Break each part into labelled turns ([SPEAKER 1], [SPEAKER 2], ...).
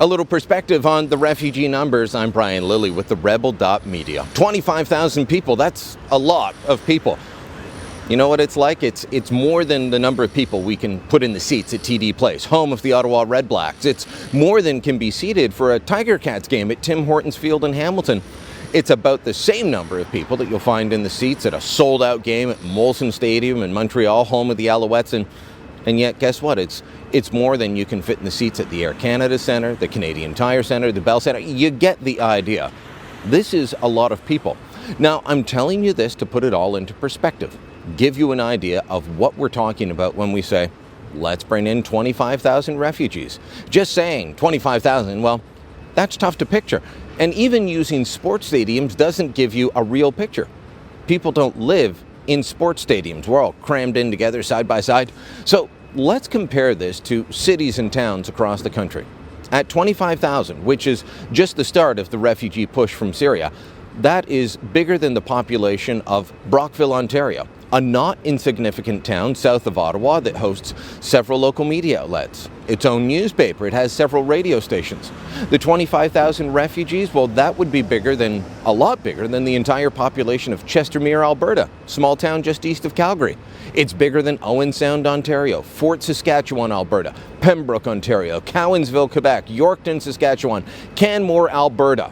[SPEAKER 1] A little perspective on the refugee numbers. I'm Brian Lilley with TheRebel.Media. 25,000 people, that's a lot of people. You know what it's like? It's more than the number of people we can put in the seats at TD Place, home of the Ottawa Red Blacks. It's more than can be seated for a Tiger Cats game at Tim Hortons Field in Hamilton. It's about the same number of people that you'll find in the seats at a sold-out game at Molson Stadium in Montreal, home of the Alouettes. And yet, guess what? It's more than you can fit in the seats at the Air Canada Centre, the Canadian Tire Centre, the Bell Centre. You get the idea. This is a lot of people. Now, I'm telling you this to put it all into perspective, give you an idea of what we're talking about when we say, let's bring in 25,000 refugees. Just saying 25,000, well, that's tough to picture. And even using sports stadiums doesn't give you a real picture. People don't live in sports stadiums. We're all crammed in together side by side. So let's compare this to cities and towns across the country. At 25,000, which is just the start of the refugee push from Syria, that is bigger than the population of Brockville, Ontario, a not insignificant town south of Ottawa that hosts several local media outlets, its own newspaper. It has several radio stations. The 25,000 refugees, well, that would be a lot bigger than the entire population of Chestermere, Alberta, small town just east of Calgary. It's bigger than Owen Sound, Ontario, Fort Saskatchewan, Alberta, Pembroke, Ontario, Cowansville, Quebec, Yorkton, Saskatchewan, Canmore, Alberta.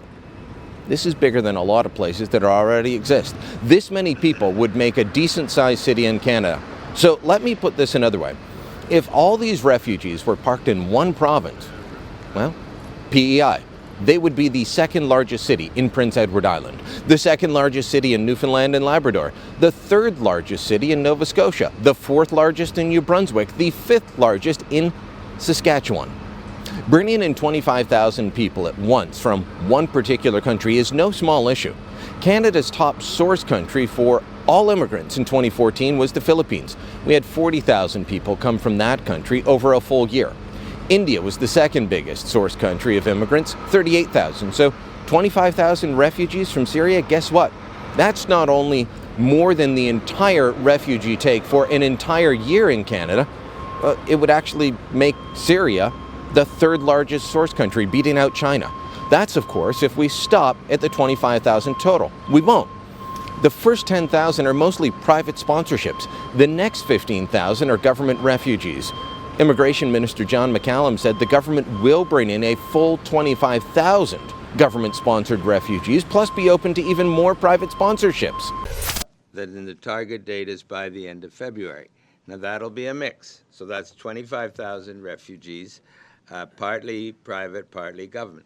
[SPEAKER 1] This is bigger than a lot of places that already exist. This many people would make a decent-sized city in Canada. So let me put this another way. If all these refugees were parked in one province, well, PEI, they would be the second largest city in Prince Edward Island, the second largest city in Newfoundland and Labrador, the third largest city in Nova Scotia, the fourth largest in New Brunswick, the fifth largest in Saskatchewan. Bringing in 25,000 people at once from one particular country is no small issue. Canada's top source country for all immigrants in 2014 was the Philippines. We had 40,000 people come from that country over a full year. India was the second biggest source country of immigrants, 38,000. So 25,000 refugees from Syria, guess what? That's not only more than the entire refugee take for an entire year in Canada, it would actually make Syria the third largest source country, beating out China. That's, of course, if we stop at the 25,000 total. We won't. The first 10,000 are mostly private sponsorships. The next 15,000 are government refugees. Immigration Minister John McCallum said the government will bring in a full 25,000 government-sponsored refugees, plus be open to even more private sponsorships.
[SPEAKER 2] That the target date is by the end of February. Now that'll be a mix. So that's 25,000 refugees, partly private, partly government.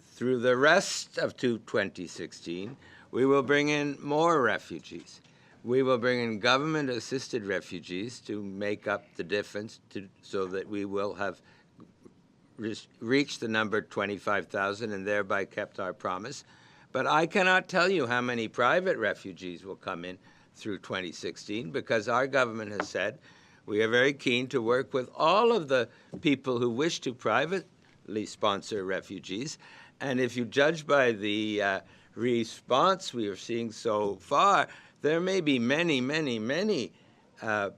[SPEAKER 2] Through the rest of 2016, we will bring in more refugees. We will bring in government-assisted refugees to make up the difference so that we will have reached the number 25,000 and thereby kept our promise. But I cannot tell you how many private refugees will come in through 2016 because our government has said we are very keen to work with all of the people who wish to privately sponsor refugees. And if you judge by the response we are seeing so far, there may be many, many, many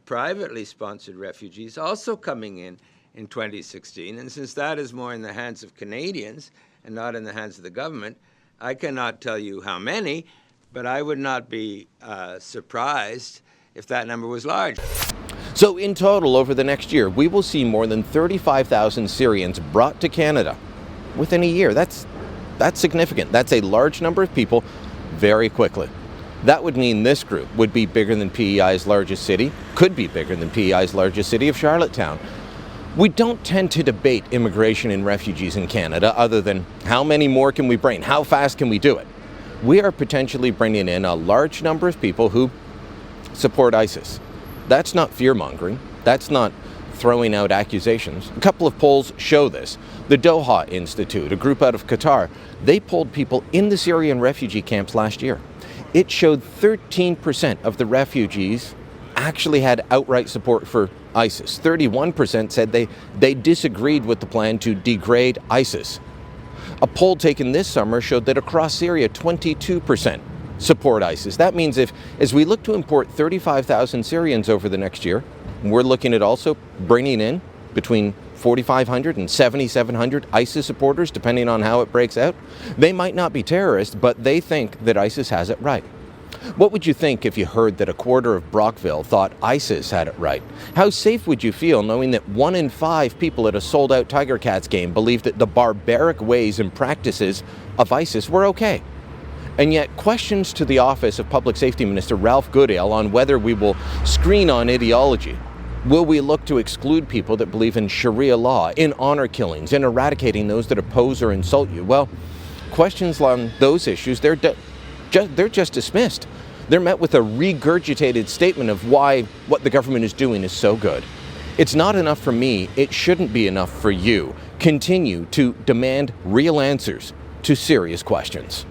[SPEAKER 2] privately sponsored refugees also coming in 2016. And since that is more in the hands of Canadians and not in the hands of the government, I cannot tell you how many, but I would not be surprised if that number was large.
[SPEAKER 1] So in total, over the next year, we will see more than 35,000 Syrians brought to Canada within a year. That's significant. That's a large number of people very quickly. That would mean this group would be bigger than PEI's largest city, could be bigger than PEI's largest city of Charlottetown. We don't tend to debate immigration and refugees in Canada other than how many more can we bring, how fast can we do it. We are potentially bringing in a large number of people who support ISIS. That's not fear-mongering. That's not throwing out accusations. A couple of polls show this. The Doha Institute, a group out of Qatar, they polled people in the Syrian refugee camps last year. It showed 13% of the refugees actually had outright support for ISIS. 31% said they disagreed with the plan to degrade ISIS. A poll taken this summer showed that across Syria, 22% support ISIS. That means as we look to import 35,000 Syrians over the next year, we're looking at also bringing in between 4,500 and 7,700 ISIS supporters, depending on how it breaks out. They might not be terrorists, but they think that ISIS has it right. What would you think if you heard that a quarter of Brockville thought ISIS had it right? How safe would you feel knowing that 1 in 5 people at a sold-out Tiger Cats game believed that the barbaric ways and practices of ISIS were okay? And yet, questions to the Office of Public Safety Minister Ralph Goodale on whether we will screen on ideology. Will we look to exclude people that believe in Sharia law, in honor killings, in eradicating those that oppose or insult you? Well, questions on those issues, they're just dismissed. They're met with a regurgitated statement of why what the government is doing is so good. It's not enough for me. It shouldn't be enough for you. Continue to demand real answers to serious questions.